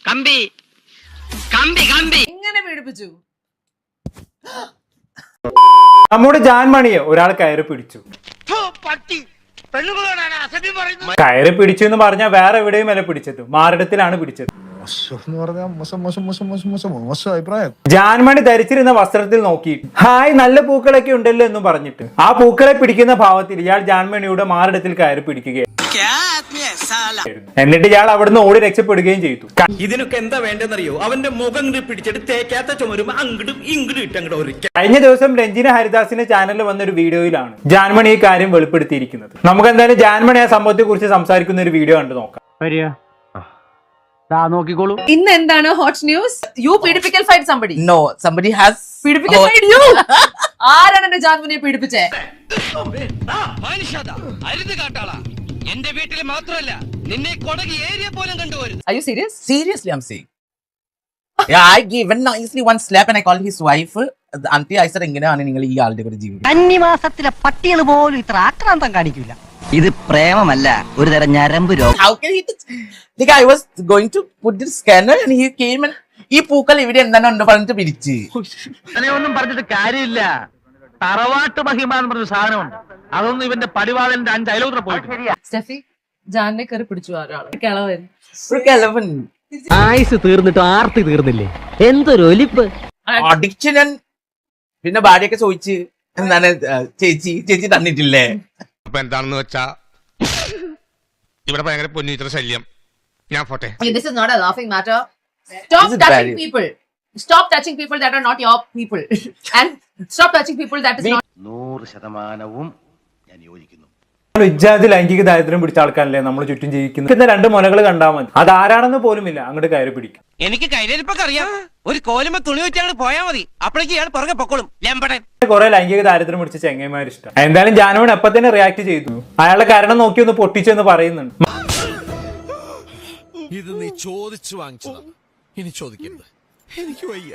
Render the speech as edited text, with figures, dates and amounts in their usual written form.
കമ്പി കമ്പി കമ്പി ഇങ്ങനെ പീഡിപ്പിച്ചു. നമ്മുടെ ജാൻമണിയെ ഒരാൾ കയറി പിടിച്ചു. കയറി പിടിച്ചു എന്ന് പറഞ്ഞാൽ വേറെ എവിടെയും അല്ല പിടിച്ചത്, മാറിടത്തിലാണ് പിടിച്ചത്. ജാൻമണി ധരിച്ചിരുന്ന വസ്ത്രത്തിൽ നോക്കി ഹായ് നല്ല പൂക്കളൊക്കെ ഉണ്ടല്ലോ എന്നും പറഞ്ഞിട്ട് ആ പൂക്കളെ പിടിക്കുന്ന ഭാവത്തിൽ ഇയാൾ ജാൻമണിയുടെ മാറിടത്തിൽ കയറി പിടിക്കുകയായിരുന്നു. എന്നിട്ട് ഇയാൾ അവിടുന്ന് ഓടി രക്ഷപ്പെടുകയും ചെയ്തു. ഇതിനൊക്കെ എന്താ വേണ്ടെന്നറിയോ? അവന്റെ മുഖം പിടിച്ചിട്ട് തേക്കാത്ത ചുമരും അങ്ങോട്ടും ഇങ്ങോട്ടും ഇട്ടങ്ങോട്ട് ഒരിക്കൽ. കഴിഞ്ഞ ദിവസം രഞ്ജിന ഹരിദാസിന്റെ ചാനലിൽ വന്ന ഒരു വീഡിയോയിലാണ് ജാൻമണി ഈ കാര്യം വെളിപ്പെടുത്തിയിരിക്കുന്നത്. നമുക്ക് എന്തായാലും ജാൻമണി ആ സംഭവത്തെ കുറിച്ച് സംസാരിക്കുന്ന ഒരു വീഡിയോ കണ്ടു നോക്കാം. നോക്കിക്കോളൂ. ഇന്ന് എന്താണ് ഹോട്ട് ന്യൂസ്? യു പീഡിപ്പിക്കൽ fight somebody. No, somebody has പീഡിപ്പിക്കൽ ഫൈറ്റ് യു. ആരാണ് എന്റെ ജാൻമണിയെ പീഡിപ്പിച്ചേ? എന്റെ വീട്ടിൽ മാത്രമല്ല നിന്നെ കൊടകി ഏരിയ പോലും കണ്ടുവരുന്നു. Are you serious? seriously I'm saying. Yeah, I gave him nicely one slap and I called his wife. Auntie, I said എങ്ങനെയാണ് നിങ്ങൾ ഈ ആളുടെ കൂടെ ജീവിക്കുന്നത്? അന്യമാസത്തിലെ പട്ടികൾ പോലും ഇത്ര ആക്രാന്തം കാണിക്കില്ല. ഇത് പ്രേമമല്ല, ഒരു തരം ഞരമ്പ് രോഗം. How can he? Like I was going to put the scanner and he came and ഈ പൂക്കൾ ഇവിടെ എന്താണ് ഉണ്ട് പറഞ്ഞിട്ട് പിരിച്ച്. ഒന്നും പറഞ്ഞിട്ട് കാര്യമില്ല. തറവാട്ട് മഹിമ എന്ന് പറഞ്ഞ സാധനമുണ്ട്. അതൊന്നും ഇവന്റെ പടിവാളന്റെ 5 അയലോത്ര പോയിട്ട്. സ്റ്റെഫി ജാനിനെ കയറി പിടിച്ചു ഒരാള്. കിളവൻ. ഒരു കിളവൻ. ആയുസ് തീർന്നിട്ട് ആർത്തി തീർന്നില്ലേ? എന്തൊരു ഒലിപ്പ്. അഡിക്ഷൻ. പിന്നെ ഭാര്യയൊക്കെ ചോദിച്ച് എന്താണ് ചേച്ചി തന്നിട്ടില്ലേ? അപ്പൊ എന്താണെന്ന് വെച്ചാ ഇവിടെ ഭയങ്കര പൊന്നീറ്റർ ശല്യം. ഞാൻ പോട്ടെ. This is not a laughing matter. Stop touching people. Stop touching people that are not your people. And stop touching people that is not. 100% ഞാൻ യോജിക്കുന്നു. ഇജ്ജാതി ലൈംഗിക ദാരിദ്ര്യം പിടിച്ച ആൾക്കാരല്ലേ നമ്മൾ ചുറ്റും ജീവിക്കുന്നത്. 2 മുലകൾ കണ്ടാൽ മതി, അതാരാണെന്ന് പോലുമില്ല, അങ്ങോട്ട് കയറി പിടിക്കും. എനിക്ക് കൈരരിപ്പൊക്കെ അറിയാം. ഒരു കോലുമ്പോ തുണി വെച്ചാൽ പോയാൽ മതി. അപ്പോഴേക്ക് ഇയാൾ പുറകെ പൊക്കോളും. ലംബടൻ. കുറെ ലൈംഗിക ദാരിദ്ര്യം പിടിച്ച ചെങ്ങന്മാർ ഇഷ്ടം. എന്തായാലും ജാനുവൻ എപ്പോ തന്നെ റിയാക്ട് ചെയ്തു. അയാളുടെ കാരണം നോക്കി ഒന്ന് പൊട്ടിച്ചു എന്ന് പറയുന്നുണ്ട്. ഇത് നീ ചോദിച്ചു വാങ്ങിച്ചതാ, ഇനി ചോദിക്കരുത്. എനിക്ക് വയ്യ.